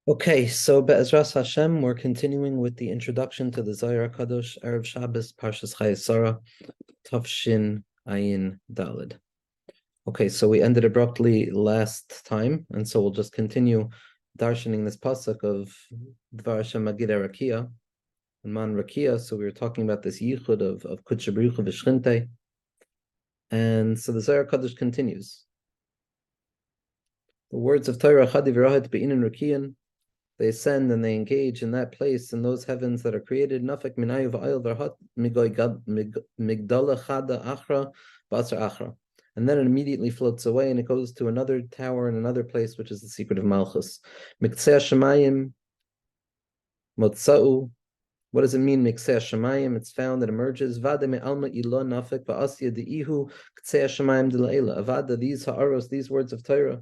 Okay, so Be'ezras Hashem, we're continuing with the introduction to the Zohar Kadosh, Erev Shabbos, Parshas Chayei Sarah, Tavshin Ayin Daled. Okay, so we ended abruptly last time, and so we'll just continue darshaning this pasuk of Dvar Hashem Magid Rakia and Man Rakia. So we were talking about this yichud of Kudsha Baruch V'Shchinte, and so the Zohar Kadosh continues. The words of Torah Chadi V'Rahat Be'inin Rakiyan. They ascend and they engage in that place, in those heavens that are created. Nafek minayu v'ayil v'arhat migdala chada achra b'asar achra. And then it immediately floats away and it goes to another tower in another place, which is the secret of Malchus. Miktsei Shemayim motzau. What does it mean, Miktsei Shemayim? It's found, it emerges. Vade me'alma ilo nafek v'asya de'ihu ktsei Shemayim d'la'ela. Avada, these ha'aros, these words of Torah,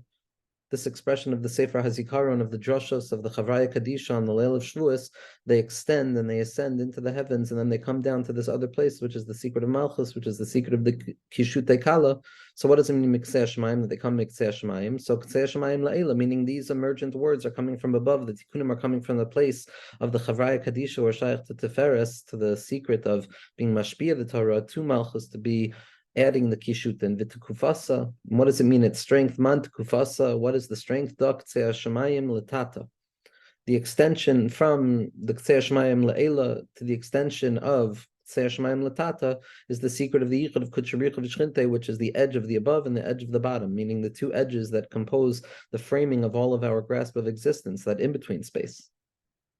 this expression of the Sefer HaZikaron, of the Drashos, of the Chavraya Kadisha on the Leil of Shavuos, they extend and they ascend into the heavens, and then they come down to this other place, which is the secret of Malchus, which is the secret of the Kishutei Kala. So what does it mean, Miksei Shemayim, that they come Miksei Shemayim? So Ksei Shemayim La'ela, meaning these emergent words are coming from above, the Tikkunim are coming from the place of the Chavraya Kadisha, or Shaykh to Tiferes, to the secret of being Mashpia the Torah, to Malchus, to be adding the kishut and vitukufasa. What does it mean? Its strength. Man tukufasa. What is the strength? Ksei Shemayim latata. The extension from the Ksei Shemayim laela to the extension of Ksei Shemayim latata is the secret of the yichud of Kudsha Baruch V'Shchinte, which is the edge of the above and the edge of the bottom, meaning the two edges that compose the framing of all of our grasp of existence, that in between space.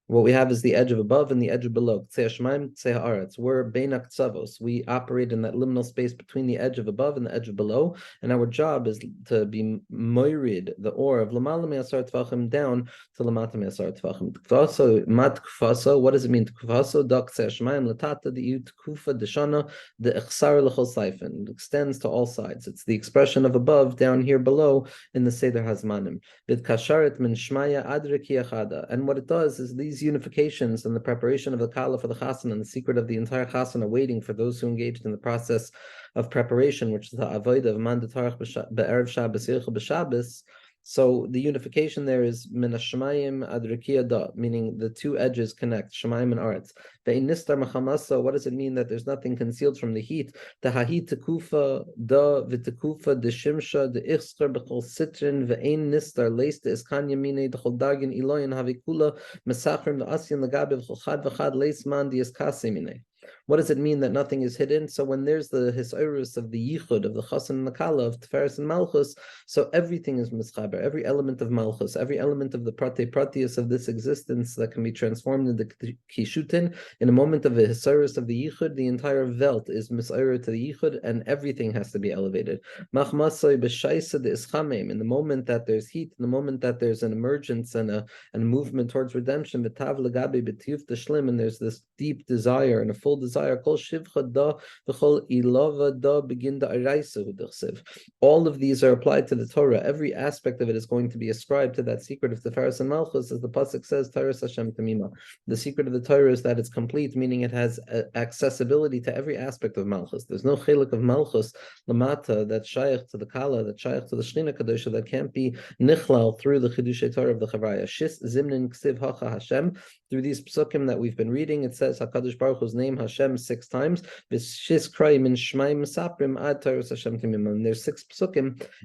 What we have is the edge of above and the edge of below. We're beinak tzavos. We operate in that liminal space between the edge of above and the edge of below, and our job is to be moirid, the ore of lamala me'asar tvachim, down to lamata me'asar tvachim. Kfaso mat kfaso. What does it mean to kfaso? Dak tzeshmayim latata the kufa deshana the echsar lechol seifen. It extends to all sides. It's the expression of above down here below in the Seder Hazmanim. Bit kasharet min shmaya adriki achada. And what it does is these unifications and the preparation of the kala for the chasana and the secret of the entire chasana waiting for those who engaged in the process of preparation, which is the avodah of mandatarach be'erev Shabbos yilcha b'Shabbos. So the unification there is min hashemayim ad rikiya da, meaning the two edges connect, shemayim and aretz. Ve'in nistar machamasa. What does it mean that there's nothing concealed from the heat? Tahahi tekufa da v'tekufa de shimsha de ichskar b'chol sitrin ve'in nistar leis de iskan yamine de chol dagin iloyin havikula mesachrim the asyan lagabe v'chol chad v'chad leis man di iskase mine. What does it mean that nothing is hidden? So when there's the hisayrus of the yichud, of the chasan and the kala, of Tiferes and Malchus, so everything is mischaber, every element of Malchus, every element of the prate pratius of this existence that can be transformed into kishutin, in a moment of the hisayrus of the yichud, the entire velt is misayr to the yichud, and everything has to be elevated. Machmasoi b'shaisa de ischamim, in the moment that there's heat, in the moment that there's an emergence and a movement towards redemption, v'tav legabe b'tiyuf d'shlim, and there's this deep desire and a full desire. Kol shivcha da v'chol ilava da begin da araisa hudachsiv. All of these are applied to the Torah. Every aspect of it is going to be ascribed to that secret of Tiferes and Malchus, as the pasuk says, Torah Hashem Tamima. The secret of the Torah is that it's complete, meaning it has accessibility to every aspect of Malchus. There's no chelik of Malchus lamata that's shaykh to the kala, that's shaykh to the Shechina Kadosha, that can't be nichlal through the Chidushei Torah of the Chavraya. Shis zimnin ksiv hacha Hashem. Through these psukim that we've been reading, it says Hakadosh Baruch Hu's name Hashem 6 times. There's 6 psukim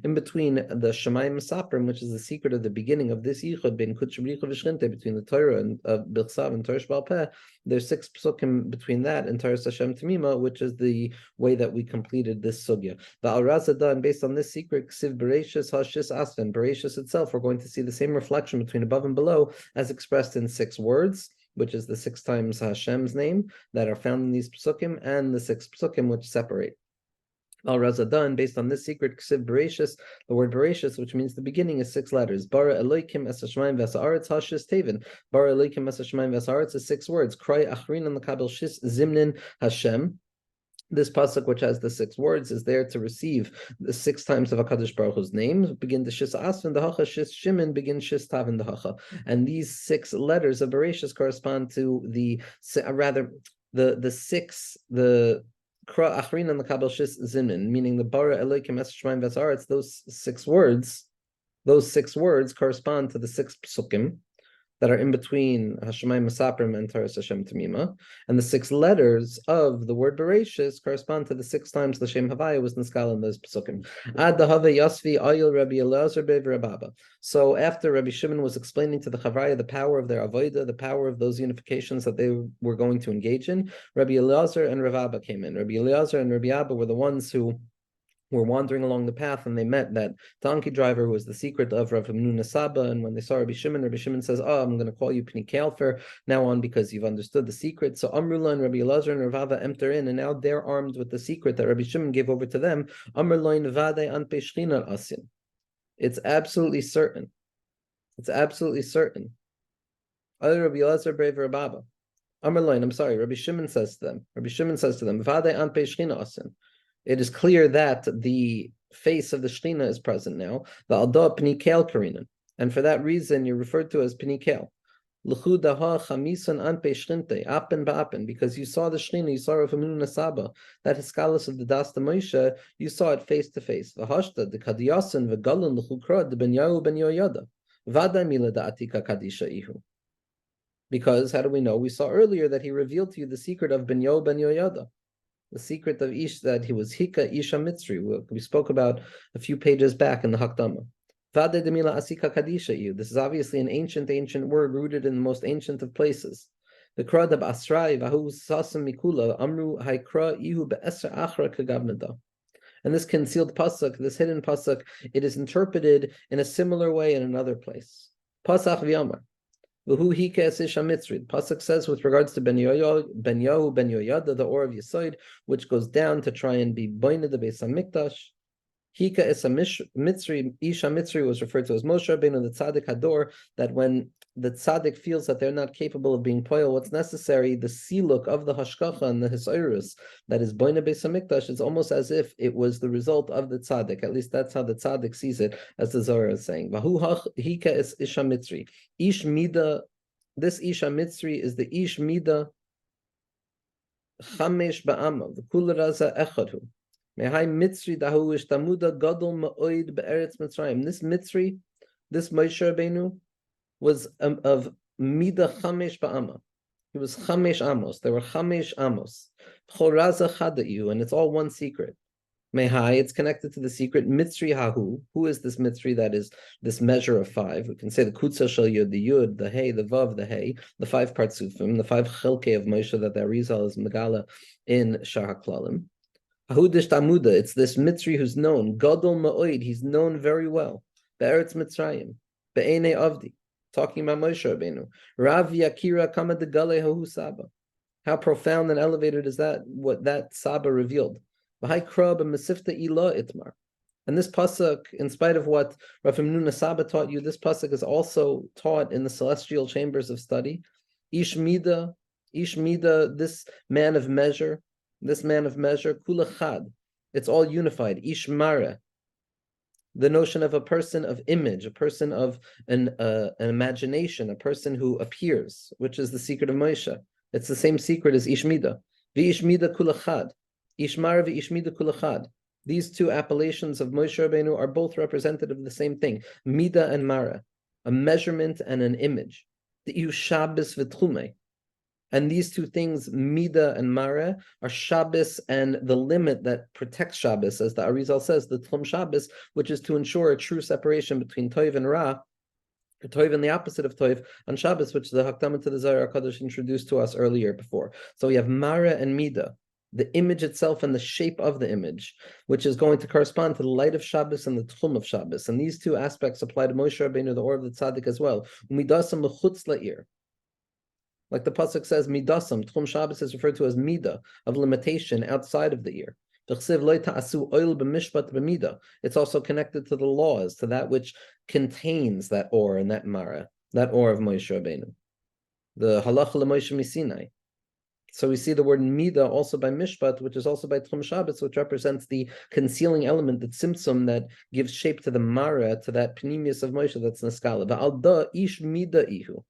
in between the Shemayim Saprim, which is the secret of the beginning of this yichud ben Kudsha Baruch V'Shchinte, between the Torah and B'chsav and Torah Sheba'al Peh. There's 6 psukim between that and Torah Hashem Tamima, which is the way that we completed this sugya. Va'al Razada, and based on this secret, Ksiv Bereshis Hashis Asfen, Bereshis itself, we're going to see the same reflection between above and below as expressed in 6 words, which is the 6 times Hashem's name that are found in these psukim, and the 6 psukim which separate. Al Razadan, based on this secret, Ksiv Bereshis, the word Bereshis, which means the beginning, is 6 letters. Bara Eloikim es Hashmayim v'Haaretz Hashis Tevin. Bara Eloikim es Hashmayim v'Haaretz is 6 words. Krai Achrin and the Kabel Shis Zimnin Hashem. This pasuk, which has the 6 words, is there to receive the 6 times of HaKadosh Baruch Hu's name. Begin the Shis Asvan the Hacha, Shis Shimon, begin Shis Tavin the Hacha. And these 6 letters of Bereshis correspond to the 6, the Kra Achrin and the Kabel Shis Zimnin, meaning the Bara Elokim Es Shemaim V'Haaretz. Those 6 words correspond to the 6 psukim, that are in between Hashemayim Masaprim and Taras Hashem Tamima. And the 6 letters of the word Bereshis correspond to the 6 times the Shem Havaya was Niskal in those Pesukim. Ad Dahava Yasvi Ayil Rabbi Elazar Bev Rababa. So after Rabbi Shimon was explaining to the Chavaya the power of their Avodah, the power of those unifications that they were going to engage in, Rabbi Elazar and Rav Abba came in. Rabbi Elazar and Rabbi Abba were the ones who were wandering along the path, and they met that donkey driver who was the secret of Rav Hamnuna Saba. And when they saw Rabbi Shimon says, "Oh, I'm going to call you Pni Kalfer now on because you've understood the secret." So Amrullah and Rabbi Elazar and Rav Ava enter in, and now they're armed with the secret that Rabbi Shimon gave over to them. Amrullah Vade an Peshchina Asin. It's absolutely certain. It's absolutely certain. Other Rabbi Elazar brave Rababa. Amrullah, I'm sorry. Rabbi Shimon says to them. Vade an Peshchina Asin. It is clear that the face of the Shechina is present now. The Alda Pni Kel Karinan. And for that reason, you're referred to as Pni Kel. L'chudaha chamisan an peshchinte, apen ba'apen, because you saw the Shechina, you saw Rav Hamnuna Saba, that Hiskalis of the Das Moshe, you saw it face to face. V'hashta, the Kadiyasan, v'galan l'chukra, the Ben Yahu Ben Yoyada. Vada mila da'atika kadisha ihu. Because, how do we know? We saw earlier that he revealed to you the secret of Ben Yahu Ben Yoyada. The secret of Ish, that he was Hika Isha Mitzri, we spoke about a few pages back in the Hakdama. Vade demila asika kadisha you. This is obviously an ancient word rooted in the most ancient of places. The krad of Asrai vahu sasam mikula amru haikra ihu be'esra achra kagavnada. And this concealed pasuk, this hidden pasuk, it is interpreted in a similar way in another place. Pasach v'yamar. The pasuk says with regards to Ben Yahu Ben Yoyada, the Or of Yesod, which goes down to try and be Boina the Beis Hamikdash. Hika is a Mitzri, Isha Mitzri was referred to as Moshe Rabbeinu, the Tzaddik Hador, that when the Tzaddik feels that they're not capable of being Poil, what's necessary, the Siluk of the Hashkacha and the Hisairus, that is Boina Beis Hamikdash, it's almost as if it was the result of the Tzaddik. At least that's how the Tzaddik sees it, as the Zohar is saying. Hika is Isha Mitzri. Ish Mida, this Isha Mitzri is the Ish Mida Chamesh Ba'ama, the Kularaza Echadhu. Mehai Mitzri dahu ish tamuda gadol ma'oid be'eretz Mitzrayim. This Mitzri, this Moshe Rabbeinu, was of Mida Chamesh Ba'ama. He was Chamesh Amos. There were Chamesh Amos. Choraza Chadayu, and it's all one secret. Mehai, it's connected to the secret Mitzri Hahu. Who is this Mitzri that is this measure of 5? We can say the Kutza Shel Yud, the Yud, the Hey, the Vav, the Hey, the 5 Partsufim, the 5 Chelke of Moshe that the Arizal is Megala in Shah HaKlalim. Ahudish Tamuda, it's this Mitzri who's known. Gadol Ma'oid, he's known very well. Be'eretz Mitzrayim, Be'enei Avdi, talking about Moshe Rabbeinu. Rav Yakira Kama de Gale Hahu Saba. How profound and elevated is that, what that Saba revealed. V'hai Krab and Mesifta Ila Itmar. And this pasuk, in spite of what Rav Hamnuna Saba taught you, this pasuk is also taught in the celestial chambers of study. Ish Mida, this man of measure, kula chad, it's all unified. Ishmara, the notion of a person of image, a person of an imagination, a person who appears, which is the secret of Moshe. It's the same secret as Ishmida. V'ishmida kula chad, Ishmara v'ishmida kula chad. These two appellations of Moshe Rabbeinu are both representative of the same thing, Mida and Mara, a measurement and an image. The Iu Shabbos v'tchume. And these two things, Mida and Mara, are Shabbos and the limit that protects Shabbos, as the Arizal says, the Tlum Shabbos, which is to ensure a true separation between Toiv and Ra, or Toiv and the opposite of Toiv, on Shabbos, which the Hakdama to the Zohar HaKadosh introduced to us earlier before. So we have Mara and Mida, the image itself and the shape of the image, which is going to correspond to the light of Shabbos and the Tlum of Shabbos. And these two aspects apply to Moshe Rabbeinu, the Or of the Tzaddik as well. Umidasam l'chutz la'ir. Like the pasuk says, midasam, Tchum Shabbos is referred to as mida, of limitation outside of the ear. It's also connected to the laws, to that which contains that or and that mara, that or of Moshe Rabbeinu. The halacha l'Moshe misinai. So we see the word mida also by mishpat, which is also by Tchum Shabbos, which represents the concealing element, the tzimtzum that gives shape to the mara, to that pnimius of Moshe that's naskala. Va'alda ish mida ihu.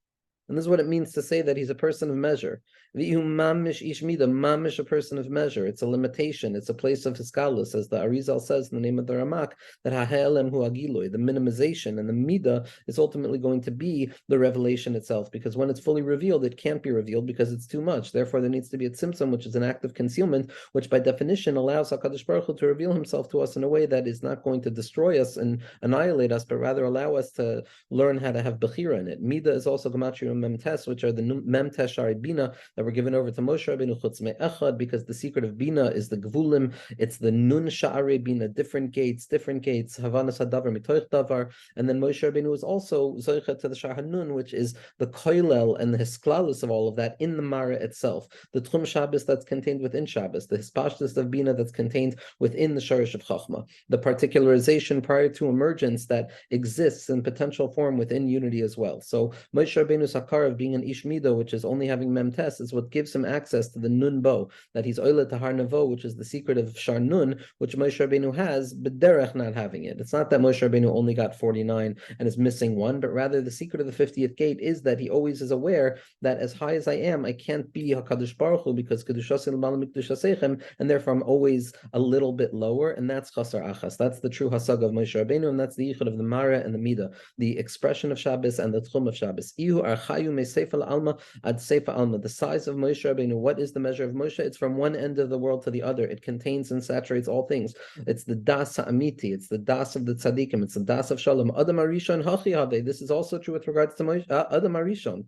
And this is what it means to say that he's a person of measure. V'hu mamish ish mida, mamish a person of measure. It's a limitation. It's a place of hiskalus, as the Arizal says in the name of the Ramak, that ha'elem hu agiloi, the minimization, and the mida is ultimately going to be the revelation itself, because when it's fully revealed, it can't be revealed because it's too much. Therefore, there needs to be a tzimtzum, which is an act of concealment, which by definition allows HaKadosh Baruch Hu to reveal himself to us in a way that is not going to destroy us and annihilate us, but rather allow us to learn how to have bechira in it. Mida is also gematria memtes, which are the memtes shari bina that were given over to Moshe Rabbeinu chutz me'echad, because the secret of bina is the gvulim. It's the nun sha'arei bina, different gates, havanas hadavar mitoich davar, and then Moshe Rabbeinu is also zoichet to the shar hanun, which is the koilel and the hisklalus of all of that in the Mara itself, the Tchum Shabbos that's contained within Shabbos, the hispashtus of bina that's contained within the sharish of chachma, the particularization prior to emergence that exists in potential form within unity as well. So Moshe Rabbeinu's hakar of being an ish mido, which is only having memtes, is what gives him access to the nun bo, that he's oile tahar navo, which is the secret of shar nun, which Moshe Rabbeinu has, but derech not having it. It's not that Moshe Rabbeinu only got 49 and is missing one, but rather the secret of the 50th gate is that he always is aware that as high as I am, I can't be HaKadosh Baruch Hu because Kedushasin l'malam mikdushaseichem, and therefore I'm always a little bit lower, and that's chasar achas. That's the true hasag of Moshe Rabbeinu, and that's the yichud of the Mara and the Mida, the expression of Shabbos and the tchum of Shabbos. Ihu archayu me seifa alma ad seifa alma. The size of Moshe Rabbeinu, what is the measure of Moshe? It's from one end of the world to the other. It contains and saturates all things. It's the das ha'amiti. It's the das of the tzaddikim. It's the das of shalom. Adam Arishon hachi have. This is also true with regards to Moshe, Adam Arishon.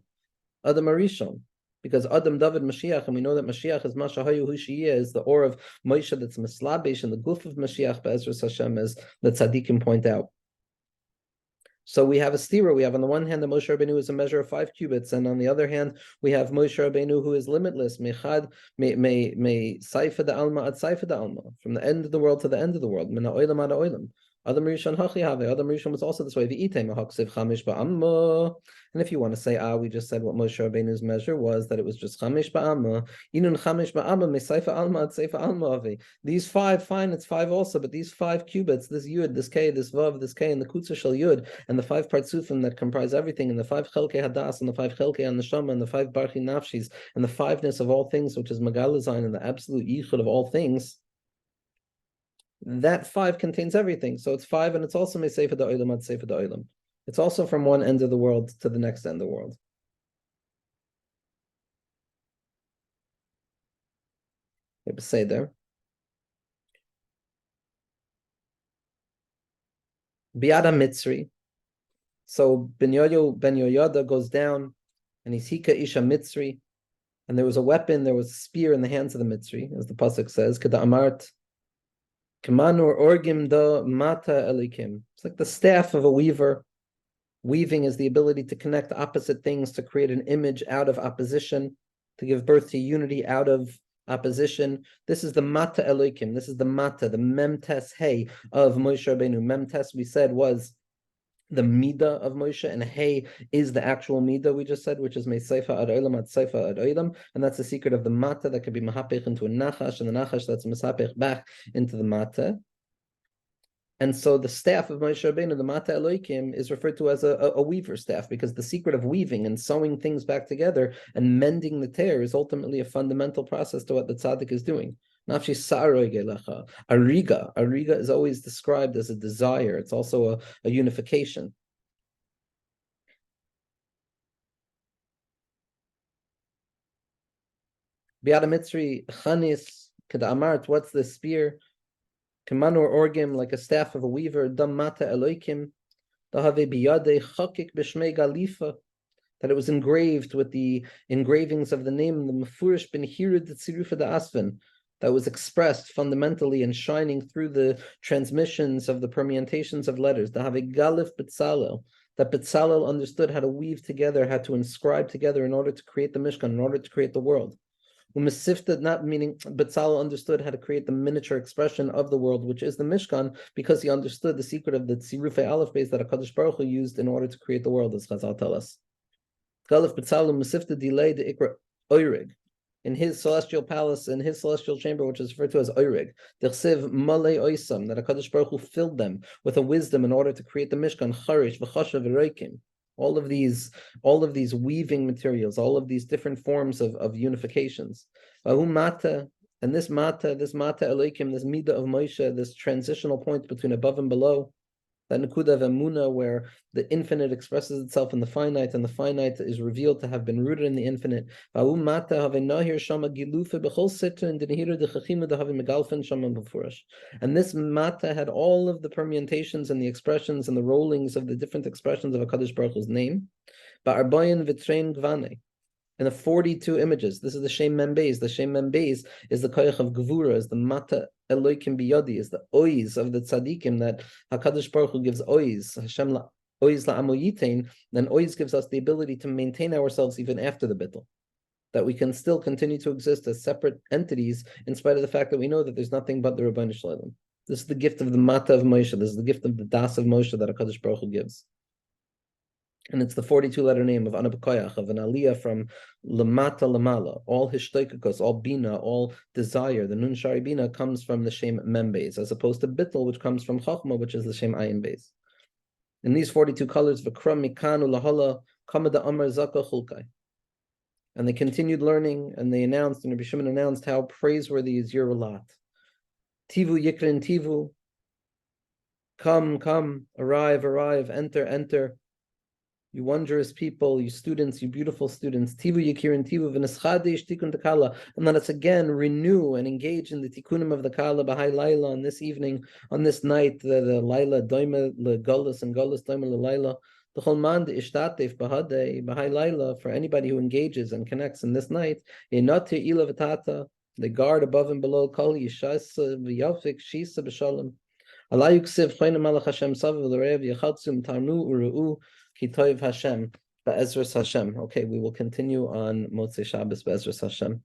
Adam Arishon. Because Adam David Mashiach, and we know that Mashiach is Mashahayu Hu Shiyeh, is the or of Moshe that's Mislabish, and the guf of Mashiach Be'ezras Hashem, as the tzaddikim point out. So we have a stira. We have on the one hand the Moshe Rabbeinu is a measure of 5 cubits, and on the other hand we have Moshe Rabbeinu who is limitless. Mechad me saifa da alma ad saifa da alma, from the end of the world to the end of the world. Mina oilam ad oilam. Adam Rishon hachi have. Adam Rishon was also this way. V'itei mahaksiv chamish ba'amma. And if you want to say, we just said what Moshe Rabbeinu's measure was, that it was just chamish ba'amma. Inun chamish ba'amma mesaifa alma ad seifa alma avi. These 5, fine, it's 5 also, but these 5 cubits, this yud, this k, this vav, this k, and the kutza shel yud, and the 5 partsufim that comprise everything, and the 5 chelkei hadas, and the 5 chelkei neshama, and the 5 barchi nafshis, and the 5ness of all things, which is megalazayin, and the absolute yichud of all things. That 5 contains everything. So it's 5, and it's also mesefa da olam ad sefa da olam. It's also from one end of the world to the next end of the world. Say there. Biada Mitzri. So Ben Yoyada goes down, and he's Hika Isha Mitzri, and there was a weapon, there was a spear in the hands of the Mitzri, as the pasuk says, Kada Amart. Kamanur orgim da mata elikim. It's like the staff of a weaver. Weaving is the ability to connect opposite things, to create an image out of opposition, to give birth to unity out of opposition. This is the mata elikim. This is the mata, the memtes hey of Moshe Rabbeinu. Memtes, we said, was the mida of Moshe, and hey is the actual mida we just said, which is meiseifa ad olam ad seifa ad olam, and that's the secret of the mata that could be mahapech into a nachash, and the nachash that's misapech back into the mata. And so the staff of Moshe Rabbeinu, the mata Elohim, is referred to as a weaver staff, because the secret of weaving and sewing things back together and mending the tear is ultimately a fundamental process to what the tzaddik is doing. Nafshi saroi ariga. Ariga is always described as a desire. It's also a unification. Biada Mitzri, chanis, kada amart, what's the spear? Kamanur orgim, like a staff of a weaver, dam mata eloikim, dahave biyade chakik b'shmei galifa, that it was engraved with the engravings of the name, the mefurish ben hirid tzirufa da asven, that was expressed fundamentally and shining through the transmissions of the permutations of letters. Dahave galif b'tzalel, that B'Tzalel understood how to weave together, how to inscribe together in order to create the Mishkan, in order to create the world. Umesifta, not meaning B'Tzalel understood how to create the miniature expression of the world, which is the Mishkan, because he understood the secret of the Tzirufei Aleph base that HaKadosh Baruch Hu used in order to create the world, as Chazal tell us. Galif B'Tzalel Umesifta delayed the Ikra Oirig, in his celestial palace, in his celestial chamber, which is referred to as Oirig, D'chsev Malei Oisam, that HaKadosh Baruch Hu filled them with a wisdom in order to create the Mishkan, Charish, V'chasha, V'roikim. all of these weaving materials, all of these different forms of unifications. Mata, and this mata Elohim, this midah of Moshe, this transitional point between above and below, that Nakuda of Emunah, where the infinite expresses itself in the finite, and the finite is revealed to have been rooted in the infinite. And this mata had all of the permutations and the expressions and the rollings of the different expressions of HaKadosh Baruch Hu's name. In the 42 images, this is the Shem Membeis. The Shem Membeis is the koyach of Gevura, is the Mata Eloikim Biyodi, is the ois of the tzaddikim that HaKadosh Baruch Hu gives ois, Hashem ois la'amoyitain, then ois gives us the ability to maintain ourselves even after the bittul, that we can still continue to exist as separate entities in spite of the fact that we know that there's nothing but the Rebbeinu Shalom. This is the gift of the Mata of Moshe. This is the gift of the Das of Moshe that HaKadosh Baruch Hu gives. And it's the 42-letter name of Anabakoyach, of an aliyah from Lamata Lamala. All Hishtoikakos, all Bina, all desire, the Nun Shari Bina comes from the Shem Membeis, as opposed to Bittel, which comes from Chachma, which is the Shem Ayin Beis. In these 42 colors, V'kram Mikanu Lahala, Kamada Amar Zaka Chulkai. And they continued learning, and they announced, and Rabbi Shimon announced how praiseworthy is your Relat. Tivu Yikrin Tivu, come, arrive, enter. You wondrous people, you students, you beautiful students, Tivu Yikirin Tivu, V'neschadesh Tikun Takala, and let us again renew and engage in the Tikkunim of the Kala B'hai Laila on this evening, on this night, the Laila Doime LeGolus and Golus Doime LeLaila, the Cholman de Ishtatef B'hadei B'hai Laila, for anybody who engages and connects in this night, Yenat Ila V'tata, the guard above and below, Kol Yishas V'yafik Shisa B'shalom, Allah Yuksiv Choyna Malach Hashem Saviv L'Rev Yechatzum Tarnu Uru'u Kitoiv Hashem, Be'ezras Hashem. Okay, we will continue on Motzei Shabbos, Be'ezras Hashem.